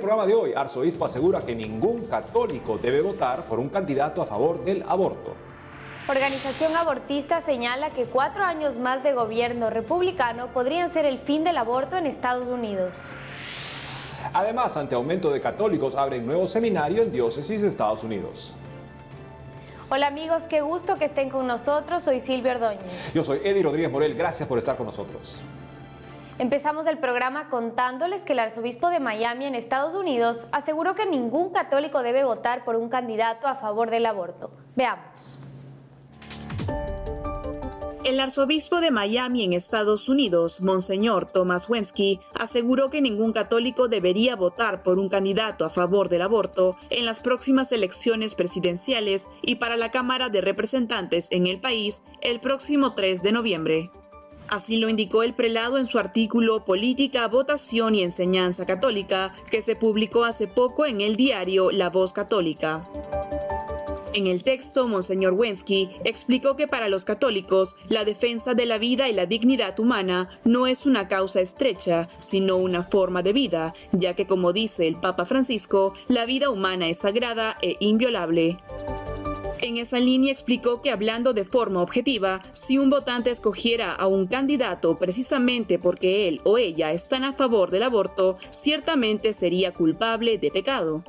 programa de hoy, arzobispo asegura que ningún católico debe votar por un candidato a favor del aborto. Organización abortista señala que 4 años más de gobierno republicano podrían ser el fin del aborto en Estados Unidos. Además, ante aumento de católicos, abren nuevo seminario en diócesis de Estados Unidos. Hola amigos, qué gusto que estén con nosotros. Soy Silvia Ordóñez. Yo soy Eddie Rodríguez Morel, gracias por estar con nosotros. Empezamos el programa contándoles que el arzobispo de Miami en Estados Unidos aseguró que ningún católico debe votar por un candidato a favor del aborto. Veamos. El arzobispo de Miami en Estados Unidos, Monseñor Thomas Wensky, aseguró que ningún católico debería votar por un candidato a favor del aborto en las próximas elecciones presidenciales y para la Cámara de Representantes en el país el próximo 3 de noviembre. Así lo indicó el prelado en su artículo Política, Votación y Enseñanza Católica, que se publicó hace poco en el diario La Voz Católica. En el texto, Monseñor Wensky explicó que para los católicos, la defensa de la vida y la dignidad humana no es una causa estrecha, sino una forma de vida, ya que, como dice el Papa Francisco, la vida humana es sagrada e inviolable. En esa línea explicó que, hablando de forma objetiva, si un votante escogiera a un candidato precisamente porque él o ella están a favor del aborto, ciertamente sería culpable de pecado.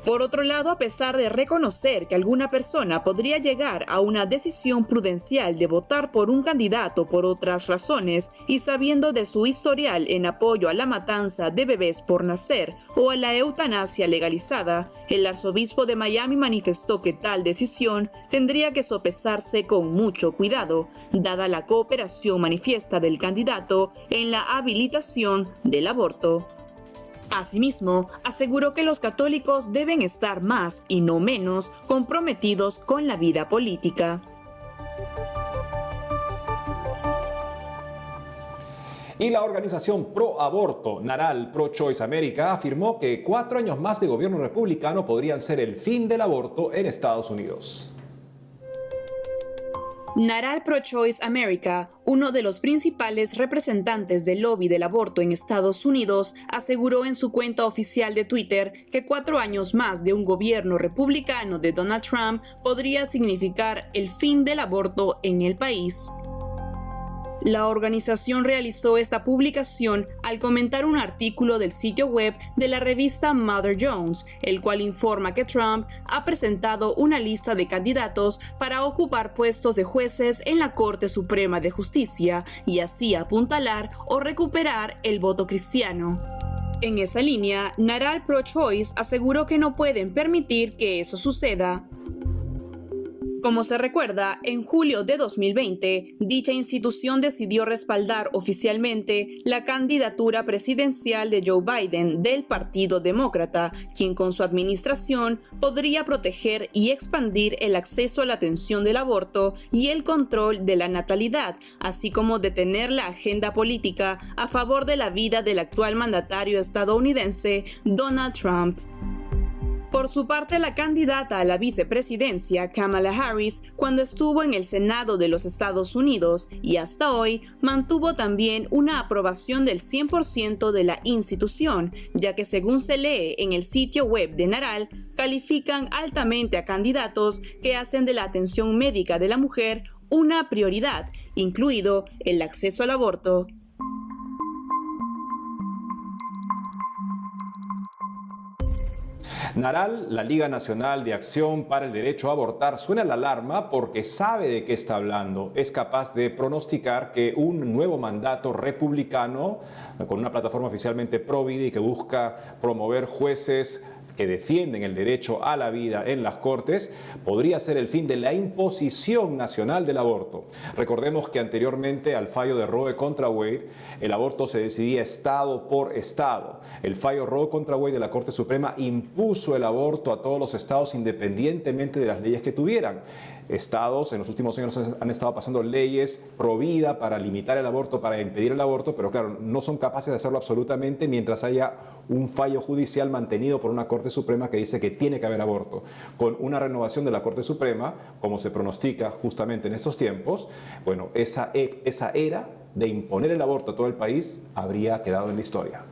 Por otro lado, a pesar de reconocer que alguna persona podría llegar a una decisión prudencial de votar por un candidato por otras razones y sabiendo de su historial en apoyo a la matanza de bebés por nacer o a la eutanasia legalizada, el arzobispo de Miami manifestó que tal decisión tendría que sopesarse con mucho cuidado, dada la cooperación manifiesta del candidato en la habilitación del aborto. Asimismo, aseguró que los católicos deben estar más y no menos comprometidos con la vida política. Y la organización pro aborto, NARAL Pro Choice America, afirmó que 4 años más de gobierno republicano podrían ser el fin del aborto en Estados Unidos. NARAL Pro Choice America, uno de los principales representantes del lobby del aborto en Estados Unidos, aseguró en su cuenta oficial de Twitter que 4 años más de un gobierno republicano de Donald Trump podría significar el fin del aborto en el país. La organización realizó esta publicación al comentar un artículo del sitio web de la revista Mother Jones, el cual informa que Trump ha presentado una lista de candidatos para ocupar puestos de jueces en la Corte Suprema de Justicia y así apuntalar o recuperar el voto cristiano. En esa línea, NARAL Pro Choice aseguró que no pueden permitir que eso suceda. Como se recuerda, en julio de 2020, dicha institución decidió respaldar oficialmente la candidatura presidencial de Joe Biden del Partido Demócrata, quien con su administración podría proteger y expandir el acceso a la atención del aborto y el control de la natalidad, así como detener la agenda política a favor de la vida del actual mandatario estadounidense, Donald Trump. Por su parte, la candidata a la vicepresidencia, Kamala Harris, cuando estuvo en el Senado de los Estados Unidos y hasta hoy, mantuvo también una aprobación del 100% de la institución, ya que según se lee en el sitio web de NARAL, califican altamente a candidatos que hacen de la atención médica de la mujer una prioridad, incluido el acceso al aborto. NARAL, la Liga Nacional de Acción para el Derecho a Abortar, suena la alarma porque sabe de qué está hablando. Es capaz de pronosticar que un nuevo mandato republicano, con una plataforma oficialmente pro-vida y que busca promover jueces que defienden el derecho a la vida en las cortes, podría ser el fin de la imposición nacional del aborto. Recordemos que anteriormente al fallo de Roe contra Wade, el aborto se decidía estado por estado. El fallo Roe contra Wade de la Corte Suprema impuso el aborto a todos los estados independientemente de las leyes que tuvieran. Estados en los últimos años han estado pasando leyes pro vida para limitar el aborto, para impedir el aborto, pero claro, no son capaces de hacerlo absolutamente mientras haya un fallo judicial mantenido por una Corte Suprema que dice que tiene que haber aborto. Con una renovación de la Corte Suprema, como se pronostica justamente en estos tiempos, bueno, esa era de imponer el aborto a todo el país habría quedado en la historia.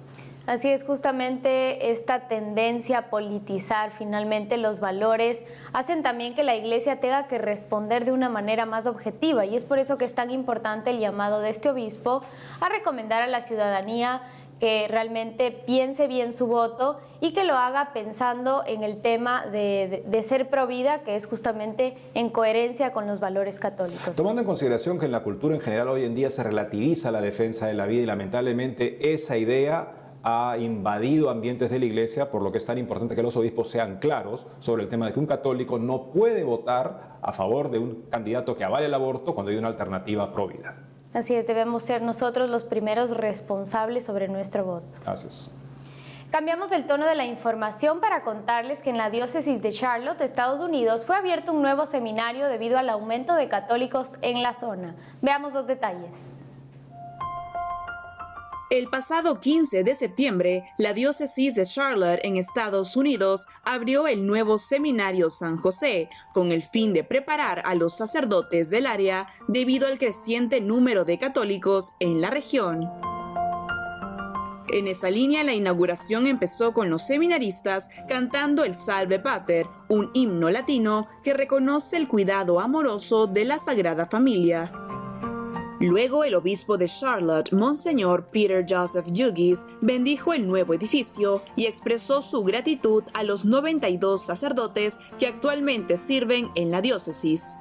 Así es, justamente esta tendencia a politizar finalmente los valores hacen también que la Iglesia tenga que responder de una manera más objetiva, y es por eso que es tan importante el llamado de este obispo a recomendar a la ciudadanía que realmente piense bien su voto y que lo haga pensando en el tema de ser pro vida, que es justamente en coherencia con los valores católicos. Tomando en consideración que en la cultura en general hoy en día se relativiza la defensa de la vida y lamentablemente esa idea ha invadido ambientes de la Iglesia, por lo que es tan importante que los obispos sean claros sobre el tema de que un católico no puede votar a favor de un candidato que avale el aborto cuando hay una alternativa pro vida. Así es, debemos ser nosotros los primeros responsables sobre nuestro voto. Gracias. Cambiamos el tono de la información para contarles que en la diócesis de Charlotte, Estados Unidos, fue abierto un nuevo seminario debido al aumento de católicos en la zona. Veamos los detalles. El pasado 15 de septiembre, la diócesis de Charlotte en Estados Unidos abrió el nuevo Seminario San José con el fin de preparar a los sacerdotes del área debido al creciente número de católicos en la región. En esa línea, la inauguración empezó con los seminaristas cantando el Salve Pater, un himno latino que reconoce el cuidado amoroso de la Sagrada Familia. Luego, el obispo de Charlotte, Monseñor Peter Joseph Hughes, bendijo el nuevo edificio y expresó su gratitud a los 92 sacerdotes que actualmente sirven en la diócesis.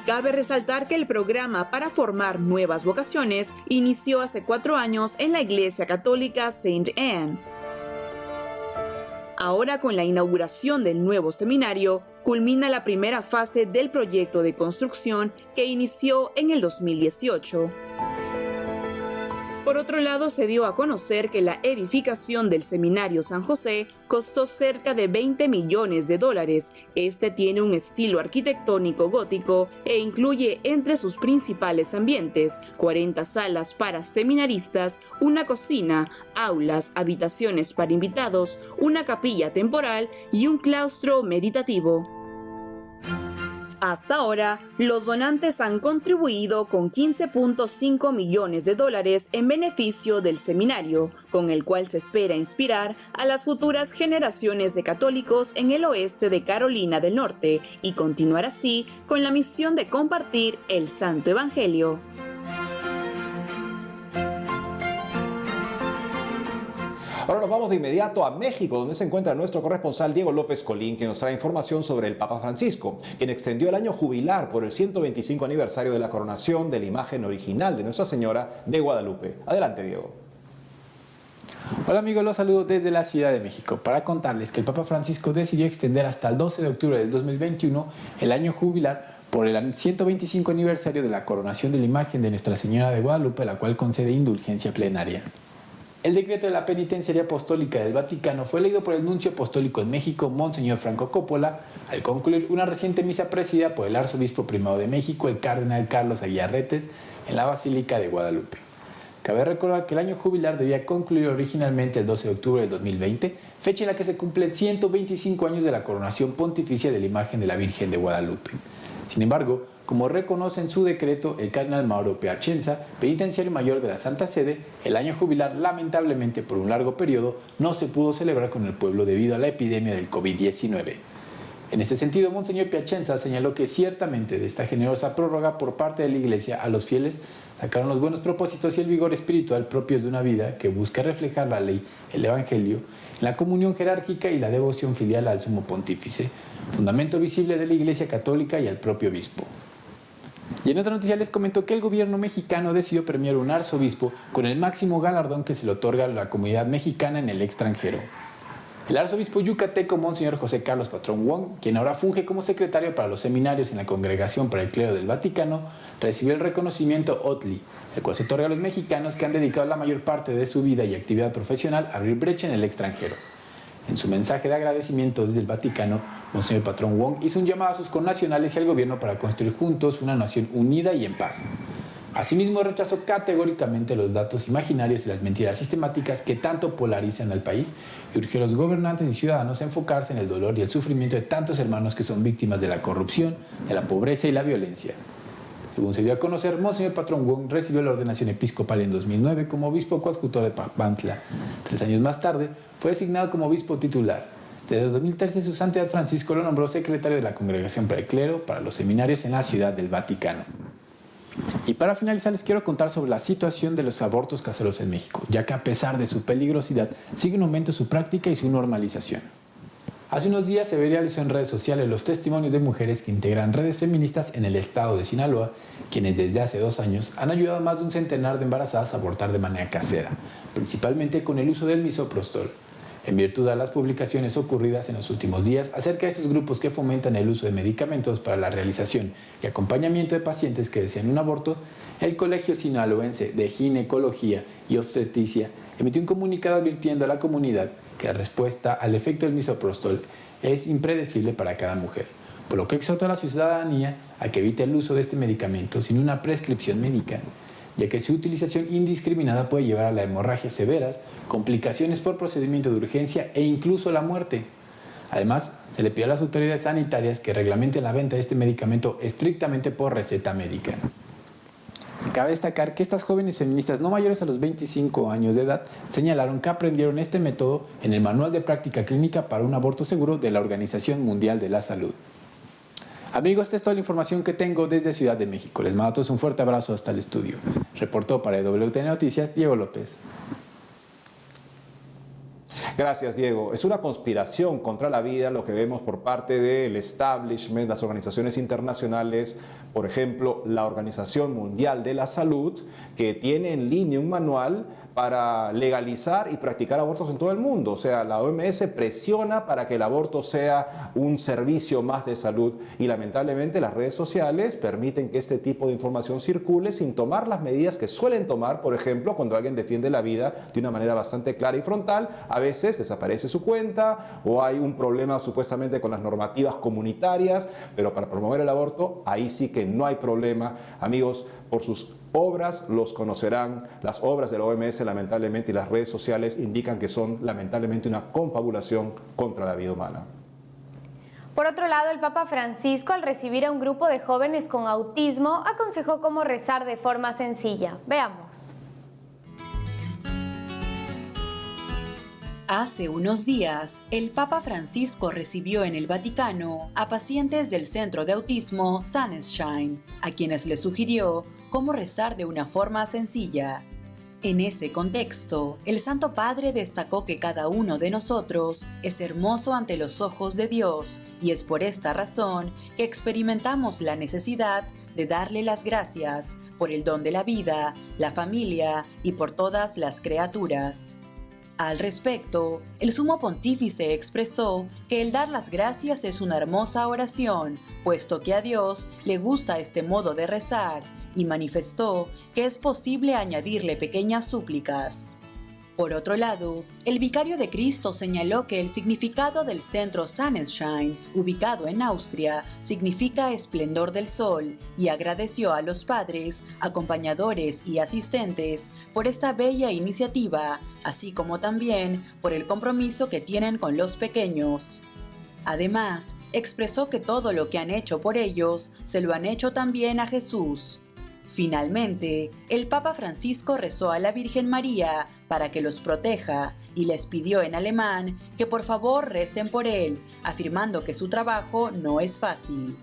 Cabe resaltar que el programa para formar nuevas vocaciones inició hace 4 años en la Iglesia Católica St. Anne. Ahora, con la inauguración del nuevo seminario, culmina la primera fase del proyecto de construcción que inició en el 2018. Por otro lado, se dio a conocer que la edificación del Seminario San José costó cerca de $20 millones. Este tiene un estilo arquitectónico gótico e incluye entre sus principales ambientes 40 salas para seminaristas, una cocina, aulas, habitaciones para invitados, una capilla temporal y un claustro meditativo. Hasta ahora, los donantes han contribuido con $15.5 millones en beneficio del seminario, con el cual se espera inspirar a las futuras generaciones de católicos en el oeste de Carolina del Norte y continuar así con la misión de compartir el Santo Evangelio. Ahora nos vamos de inmediato a México, donde se encuentra nuestro corresponsal Diego López Colín, que nos trae información sobre el Papa Francisco, quien extendió el año jubilar por el 125 aniversario de la coronación de la imagen original de Nuestra Señora de Guadalupe. Adelante, Diego. Hola amigos, los saludo desde la Ciudad de México para contarles que el Papa Francisco decidió extender hasta el 12 de octubre del 2021 el año jubilar por el 125 aniversario de la coronación de la imagen de Nuestra Señora de Guadalupe, la cual concede indulgencia plenaria. El decreto de la Penitenciaría Apostólica del Vaticano fue leído por el nuncio apostólico en México, Monseñor Franco Coppola, al concluir una reciente misa presidida por el arzobispo primado de México, el cardenal Carlos Aguiar Retes, en la Basílica de Guadalupe. Cabe recordar que el año jubilar debía concluir originalmente el 12 de octubre del 2020, fecha en la que se cumplen 125 años de la coronación pontificia de la imagen de la Virgen de Guadalupe. Sin embargo, como reconoce en su decreto el cardenal Mauro Piacenza, penitenciario mayor de la Santa Sede, el año jubilar lamentablemente por un largo periodo no se pudo celebrar con el pueblo debido a la epidemia del COVID-19. En este sentido, Monseñor Piacenza señaló que ciertamente de esta generosa prórroga por parte de la Iglesia a los fieles sacaron los buenos propósitos y el vigor espiritual propios de una vida que busca reflejar la ley, el Evangelio, en la comunión jerárquica y la devoción filial al Sumo Pontífice, fundamento visible de la Iglesia Católica y al propio obispo. Y en otra noticia les comento que el gobierno mexicano decidió premiar un arzobispo con el máximo galardón que se le otorga a la comunidad mexicana en el extranjero. El arzobispo yucateco Monseñor José Carlos Patrón Wong, quien ahora funge como secretario para los seminarios en la Congregación para el Clero del Vaticano, recibió el reconocimiento OTLI, el cual se otorga a los mexicanos que han dedicado la mayor parte de su vida y actividad profesional a abrir brecha en el extranjero. En su mensaje de agradecimiento desde el Vaticano, Monseñor Patrón Wong hizo un llamado a sus connacionales y al gobierno para construir juntos una nación unida y en paz. Asimismo, rechazó categóricamente los datos imaginarios y las mentiras sistemáticas que tanto polarizan al país y urgió a los gobernantes y ciudadanos a enfocarse en el dolor y el sufrimiento de tantos hermanos que son víctimas de la corrupción, de la pobreza y la violencia. Según se dio a conocer, Monseñor Patrón Wong recibió la ordenación episcopal en 2009 como obispo coadjutor de Papantla. 3 años más tarde, fue designado como obispo titular. Desde 2013, su Santidad Francisco lo nombró secretario de la Congregación para el Clero para los seminarios en la Ciudad del Vaticano. Y para finalizar, les quiero contar sobre la situación de los abortos caseros en México, ya que a pesar de su peligrosidad, sigue en aumento su práctica y su normalización. Hace unos días se viralizó en redes sociales los testimonios de mujeres que integran redes feministas en el estado de Sinaloa, quienes desde hace 2 años han ayudado a más de un centenar de embarazadas a abortar de manera casera, principalmente con el uso del misoprostol. En virtud de las publicaciones ocurridas en los últimos días acerca de estos grupos que fomentan el uso de medicamentos para la realización y acompañamiento de pacientes que desean un aborto, el Colegio Sinaloense de Ginecología y Obstetricia emitió un comunicado advirtiendo a la comunidad que la respuesta al efecto del misoprostol es impredecible para cada mujer, por lo que exhorta a la ciudadanía a que evite el uso de este medicamento sin una prescripción médica, ya que su utilización indiscriminada puede llevar a la hemorragias severas, complicaciones por procedimiento de urgencia e incluso la muerte. Además, se le pidió a las autoridades sanitarias que reglamenten la venta de este medicamento estrictamente por receta médica. Cabe destacar que estas jóvenes feministas no mayores a los 25 años de edad señalaron que aprendieron este método en el Manual de Práctica Clínica para un Aborto Seguro de la Organización Mundial de la Salud. Amigos, esta es toda la información que tengo desde Ciudad de México. Les mando a todos un fuerte abrazo hasta el estudio. Reportó para WTN Noticias, Diego López. Gracias, Diego. Es una conspiración contra la vida lo que vemos por parte del establishment, las organizaciones internacionales, por ejemplo, la Organización Mundial de la Salud, que tiene en línea un manual para legalizar y practicar abortos en todo el mundo. O sea, la OMS presiona para que el aborto sea un servicio más de salud y lamentablemente las redes sociales permiten que este tipo de información circule sin tomar las medidas que suelen tomar, por ejemplo, cuando alguien defiende la vida de una manera bastante clara y frontal, a veces desaparece su cuenta o hay un problema supuestamente con las normativas comunitarias, pero para promover el aborto, ahí sí que no hay problema. Amigos, por sus obras los conocerán. Las obras de la OMS lamentablemente y las redes sociales indican que son lamentablemente una confabulación contra la vida humana. Por otro lado, el Papa Francisco, al recibir a un grupo de jóvenes con autismo, aconsejó cómo rezar de forma sencilla. Veamos. Hace unos días, el Papa Francisco recibió en el Vaticano a pacientes del Centro de Autismo Sunshine, a quienes le sugirió cómo rezar de una forma sencilla. En ese contexto, el Santo Padre destacó que cada uno de nosotros es hermoso ante los ojos de Dios y es por esta razón que experimentamos la necesidad de darle las gracias por el don de la vida, la familia y por todas las criaturas. Al respecto, el Sumo Pontífice expresó que el dar las gracias es una hermosa oración, puesto que a Dios le gusta este modo de rezar, y manifestó que es posible añadirle pequeñas súplicas. Por otro lado, el vicario de Cristo señaló que el significado del centro Sonnenschein, ubicado en Austria, significa esplendor del sol, y agradeció a los padres, acompañadores y asistentes por esta bella iniciativa, así como también por el compromiso que tienen con los pequeños. Además, expresó que todo lo que han hecho por ellos, se lo han hecho también a Jesús. Finalmente, el Papa Francisco rezó a la Virgen María para que los proteja y les pidió en alemán que por favor recen por él, afirmando que su trabajo no es fácil.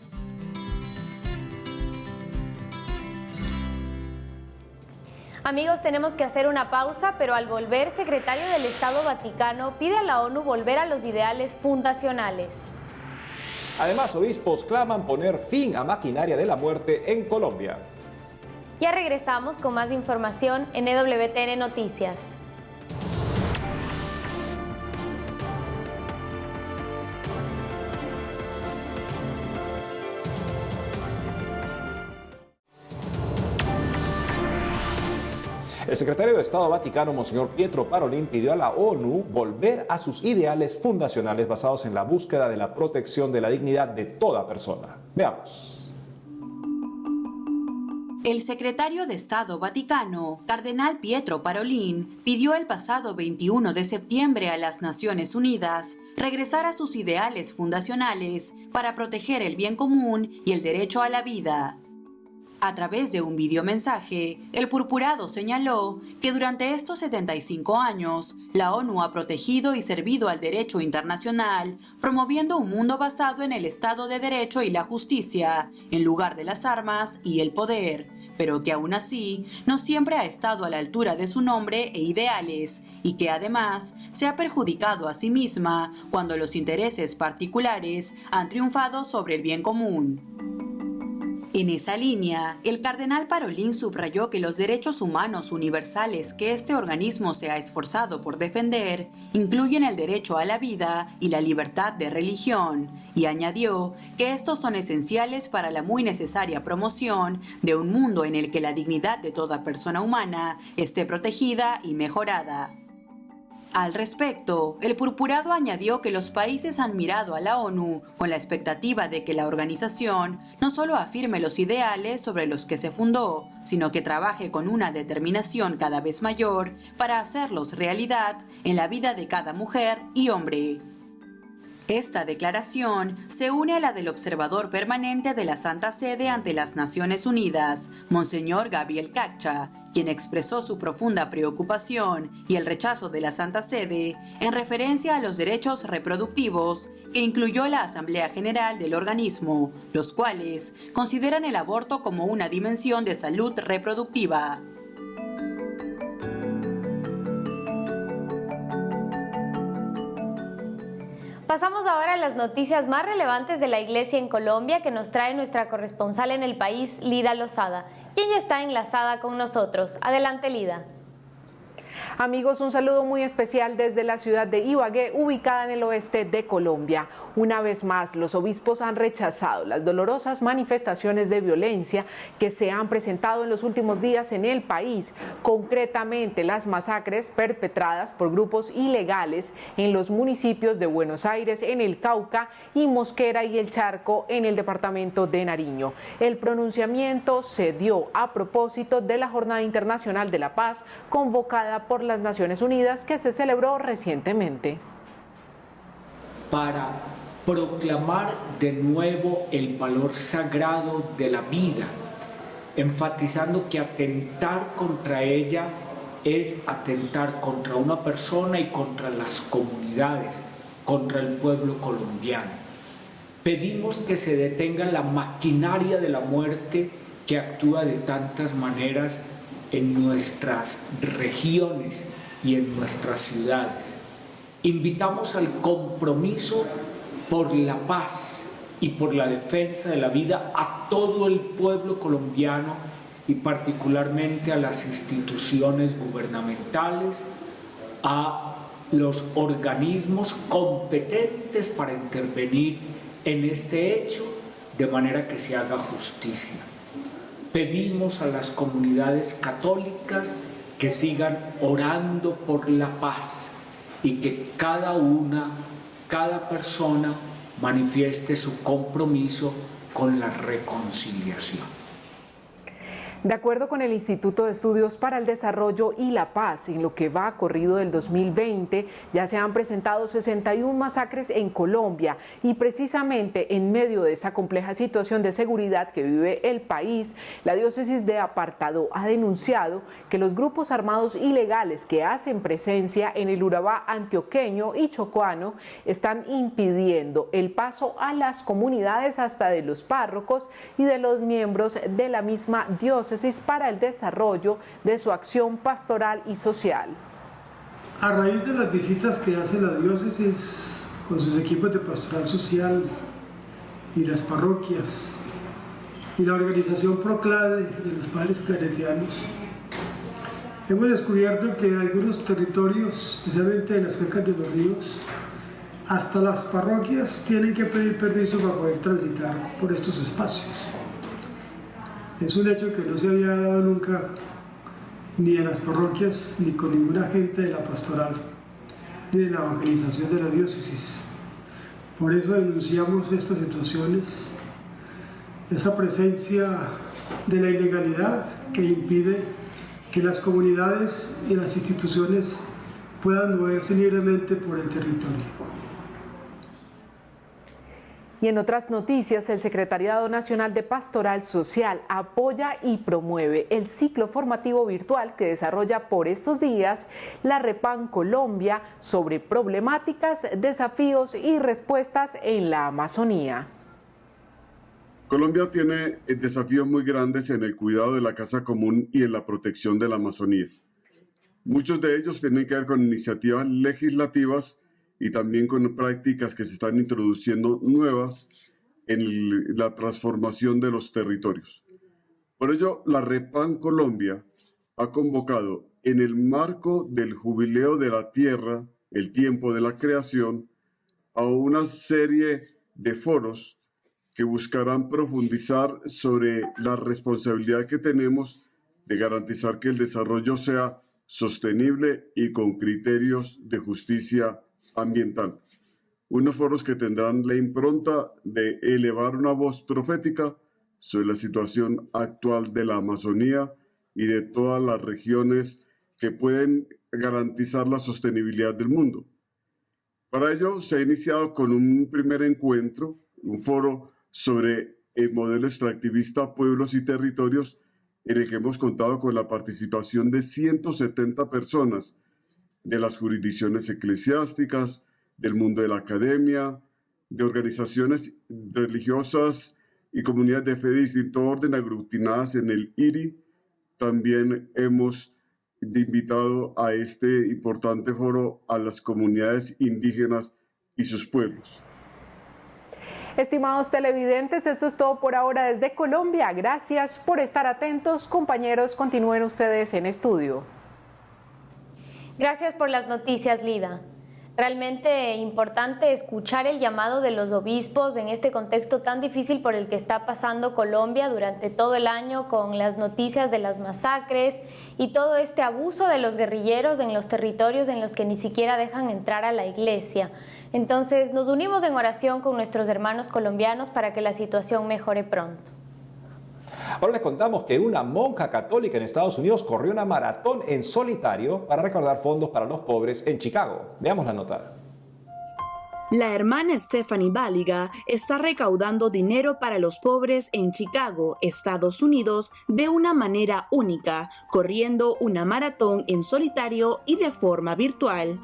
Amigos, tenemos que hacer una pausa, pero al volver, secretario del Estado Vaticano pide a la ONU volver a los ideales fundacionales. Además, obispos claman poner fin a maquinaria de la muerte en Colombia. Ya regresamos con más información en EWTN Noticias. El secretario de Estado Vaticano, Monseñor Pietro Parolin, pidió a la ONU volver a sus ideales fundacionales basados en la búsqueda de la protección de la dignidad de toda persona. Veamos. El secretario de Estado Vaticano, Cardenal Pietro Parolin, pidió el pasado 21 de septiembre a las Naciones Unidas regresar a sus ideales fundacionales para proteger el bien común y el derecho a la vida. A través de un videomensaje, el purpurado señaló que durante estos 75 años, la ONU ha protegido y servido al derecho internacional, promoviendo un mundo basado en el Estado de Derecho y la justicia, en lugar de las armas y el poder, pero que aún así no siempre ha estado a la altura de su nombre e ideales, y que además se ha perjudicado a sí misma cuando los intereses particulares han triunfado sobre el bien común. En esa línea, el cardenal Parolin subrayó que los derechos humanos universales que este organismo se ha esforzado por defender incluyen el derecho a la vida y la libertad de religión, y añadió que estos son esenciales para la muy necesaria promoción de un mundo en el que la dignidad de toda persona humana esté protegida y mejorada. Al respecto, el purpurado añadió que los países han mirado a la ONU con la expectativa de que la organización no solo afirme los ideales sobre los que se fundó, sino que trabaje con una determinación cada vez mayor para hacerlos realidad en la vida de cada mujer y hombre. Esta declaración se une a la del observador permanente de la Santa Sede ante las Naciones Unidas, Monseñor Gabriel Cacha, quien expresó su profunda preocupación y el rechazo de la Santa Sede en referencia a los derechos reproductivos, que incluyó la Asamblea General del organismo, los cuales consideran el aborto como una dimensión de salud reproductiva. Pasamos ahora a las noticias más relevantes de la Iglesia en Colombia que nos trae nuestra corresponsal en el país, Lida Lozada, quien ya está enlazada con nosotros. Adelante, Lida. Amigos, un saludo muy especial desde la ciudad de Ibagué, ubicada en el oeste de Colombia. Una vez más, los obispos han rechazado las dolorosas manifestaciones de violencia que se han presentado en los últimos días en el país, concretamente las masacres perpetradas por grupos ilegales en los municipios de Buenos Aires, en el Cauca, y Mosquera y El Charco, en el departamento de Nariño. El pronunciamiento se dio a propósito de la Jornada Internacional de la Paz, convocada por las Naciones Unidas, que se celebró recientemente. Para proclamar de nuevo el valor sagrado de la vida, enfatizando que atentar contra ella es atentar contra una persona y contra las comunidades, contra el pueblo colombiano. Pedimos que se detenga la maquinaria de la muerte que actúa de tantas maneras en nuestras regiones y en nuestras ciudades. Invitamos al compromiso por la paz y por la defensa de la vida a todo el pueblo colombiano y particularmente a las instituciones gubernamentales, a los organismos competentes para intervenir en este hecho de manera que se haga justicia. Pedimos a las comunidades católicas que sigan orando por la paz y que cada persona manifieste su compromiso con la reconciliación. De acuerdo con el Instituto de Estudios para el Desarrollo y la Paz, en lo que va corrido del 2020, ya se han presentado 61 masacres en Colombia, y precisamente en medio de esta compleja situación de seguridad que vive el país, la diócesis de Apartadó ha denunciado que los grupos armados ilegales que hacen presencia en el Urabá antioqueño y chocuano están impidiendo el paso a las comunidades, hasta de los párrocos y de los miembros de la misma diócesis, para el desarrollo de su acción pastoral y social. A raíz de las visitas que hace la diócesis con sus equipos de pastoral social y las parroquias y la organización Proclade de los padres claretianos, hemos descubierto que en algunos territorios, especialmente en las cuencas de los ríos, hasta las parroquias tienen que pedir permiso para poder transitar por estos espacios. Es un hecho que no se había dado nunca, ni en las parroquias, ni con ninguna gente de la pastoral, ni de la evangelización de la diócesis. Por eso denunciamos estas situaciones, esa presencia de la ilegalidad que impide que las comunidades y las instituciones puedan moverse libremente por el territorio. Y en otras noticias, el Secretariado Nacional de Pastoral Social apoya y promueve el ciclo formativo virtual que desarrolla por estos días la Repan Colombia sobre problemáticas, desafíos y respuestas en la Amazonía. Colombia tiene desafíos muy grandes en el cuidado de la casa común y en la protección de la Amazonía. Muchos de ellos tienen que ver con iniciativas legislativas y también con prácticas que se están introduciendo nuevas en la transformación de los territorios. Por ello, la Repan Colombia ha convocado en el marco del Jubileo de la Tierra, el tiempo de la creación, a una serie de foros que buscarán profundizar sobre la responsabilidad que tenemos de garantizar que el desarrollo sea sostenible y con criterios de justicia ambiental. Unos foros que tendrán la impronta de elevar una voz profética sobre la situación actual de la Amazonía y de todas las regiones que pueden garantizar la sostenibilidad del mundo. Para ello se ha iniciado con un primer encuentro, un foro sobre el modelo extractivista Pueblos y Territorios, en el que hemos contado con la participación de 170 personas de las jurisdicciones eclesiásticas, del mundo de la academia, de organizaciones religiosas y comunidades de fe de distinto orden aglutinadas en el IRI. También hemos invitado a este importante foro a las comunidades indígenas y sus pueblos. Estimados televidentes, esto es todo por ahora desde Colombia. Gracias por estar atentos. Compañeros, continúen ustedes en estudio. Gracias por las noticias, Lida. Realmente importante escuchar el llamado de los obispos en este contexto tan difícil por el que está pasando Colombia durante todo el año, con las noticias de las masacres y todo este abuso de los guerrilleros en los territorios en los que ni siquiera dejan entrar a la iglesia. Entonces nos unimos en oración con nuestros hermanos colombianos para que la situación mejore pronto. Ahora les contamos que una monja católica en Estados Unidos corrió una maratón en solitario para recaudar fondos para los pobres en Chicago. Veamos la nota. La hermana Stephanie Baliga está recaudando dinero para los pobres en Chicago, Estados Unidos, de una manera única, corriendo una maratón en solitario y de forma virtual.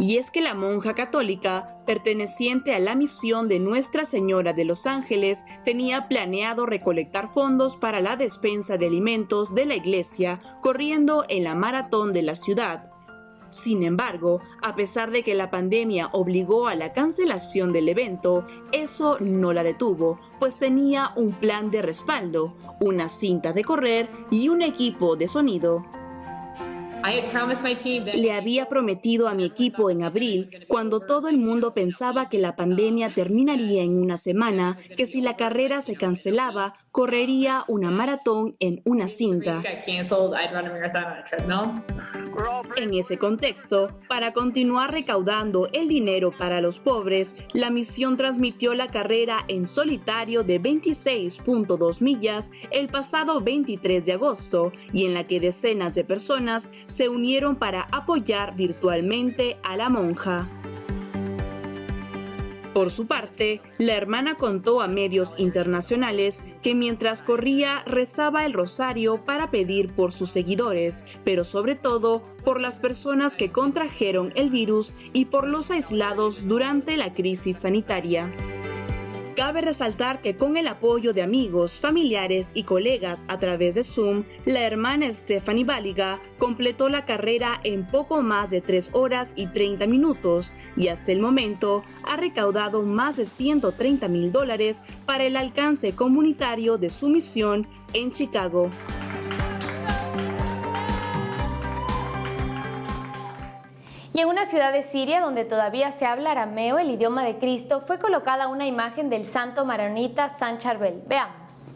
Y es que la monja católica, perteneciente a la misión de Nuestra Señora de los Ángeles, tenía planeado recolectar fondos para la despensa de alimentos de la iglesia, corriendo en la maratón de la ciudad. Sin embargo, a pesar de que la pandemia obligó a la cancelación del evento, eso no la detuvo, pues tenía un plan de respaldo, una cinta de correr y un equipo de sonido. Le había prometido a mi equipo en abril, cuando todo el mundo pensaba que la pandemia terminaría en una semana, que si la carrera se cancelaba, correría una maratón en una cinta. En ese contexto, para continuar recaudando el dinero para los pobres, la misión transmitió la carrera en solitario de 26.2 millas el pasado 23 de agosto, y en la que decenas de personas se unieron para apoyar virtualmente a la monja. Por su parte, la hermana contó a medios internacionales que mientras corría rezaba el rosario para pedir por sus seguidores, pero sobre todo por las personas que contrajeron el virus y por los aislados durante la crisis sanitaria. Cabe resaltar que con el apoyo de amigos, familiares y colegas a través de Zoom, la hermana Stephanie Baliga completó la carrera en poco más de 3 horas y 30 minutos y hasta el momento ha recaudado más de $130,000 para el alcance comunitario de su misión en Chicago. Y en una ciudad de Siria donde todavía se habla arameo, el idioma de Cristo, fue colocada una imagen del santo maronita San Charbel. Veamos.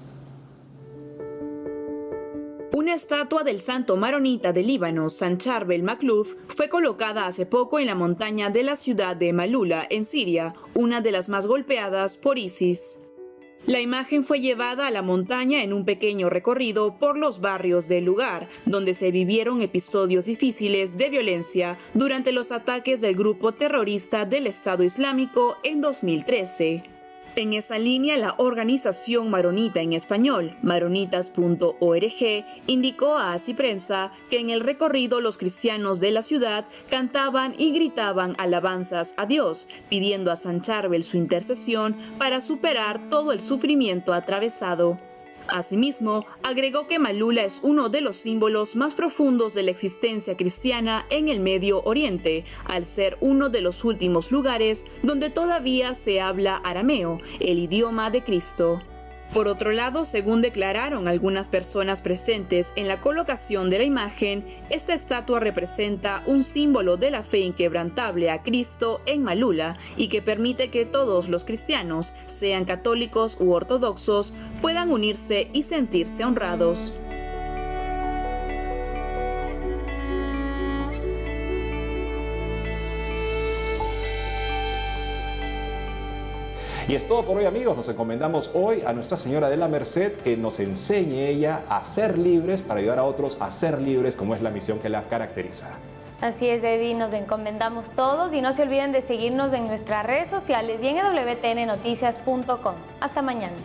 Una estatua del santo maronita de Líbano, San Charbel Makhlouf, fue colocada hace poco en la montaña de la ciudad de Malula, en Siria, una de las más golpeadas por ISIS. La imagen fue llevada a la montaña en un pequeño recorrido por los barrios del lugar, donde se vivieron episodios difíciles de violencia durante los ataques del grupo terrorista del Estado Islámico en 2013. En esa línea, la organización maronita en español, maronitas.org, indicó a Así Prensa que en el recorrido los cristianos de la ciudad cantaban y gritaban alabanzas a Dios, pidiendo a San Charbel su intercesión para superar todo el sufrimiento atravesado. Asimismo, agregó que Malula es uno de los símbolos más profundos de la existencia cristiana en el Medio Oriente, al ser uno de los últimos lugares donde todavía se habla arameo, el idioma de Cristo. Por otro lado, según declararon algunas personas presentes en la colocación de la imagen, esta estatua representa un símbolo de la fe inquebrantable a Cristo en Malula y que permite que todos los cristianos, sean católicos u ortodoxos, puedan unirse y sentirse honrados. Y es todo por hoy, amigos. Nos encomendamos hoy a Nuestra Señora de la Merced, que nos enseñe ella a ser libres para ayudar a otros a ser libres, como es la misión que la caracteriza. Así es, Eddie, nos encomendamos todos y no se olviden de seguirnos en nuestras redes sociales y en wtnnoticias.com. Hasta mañana.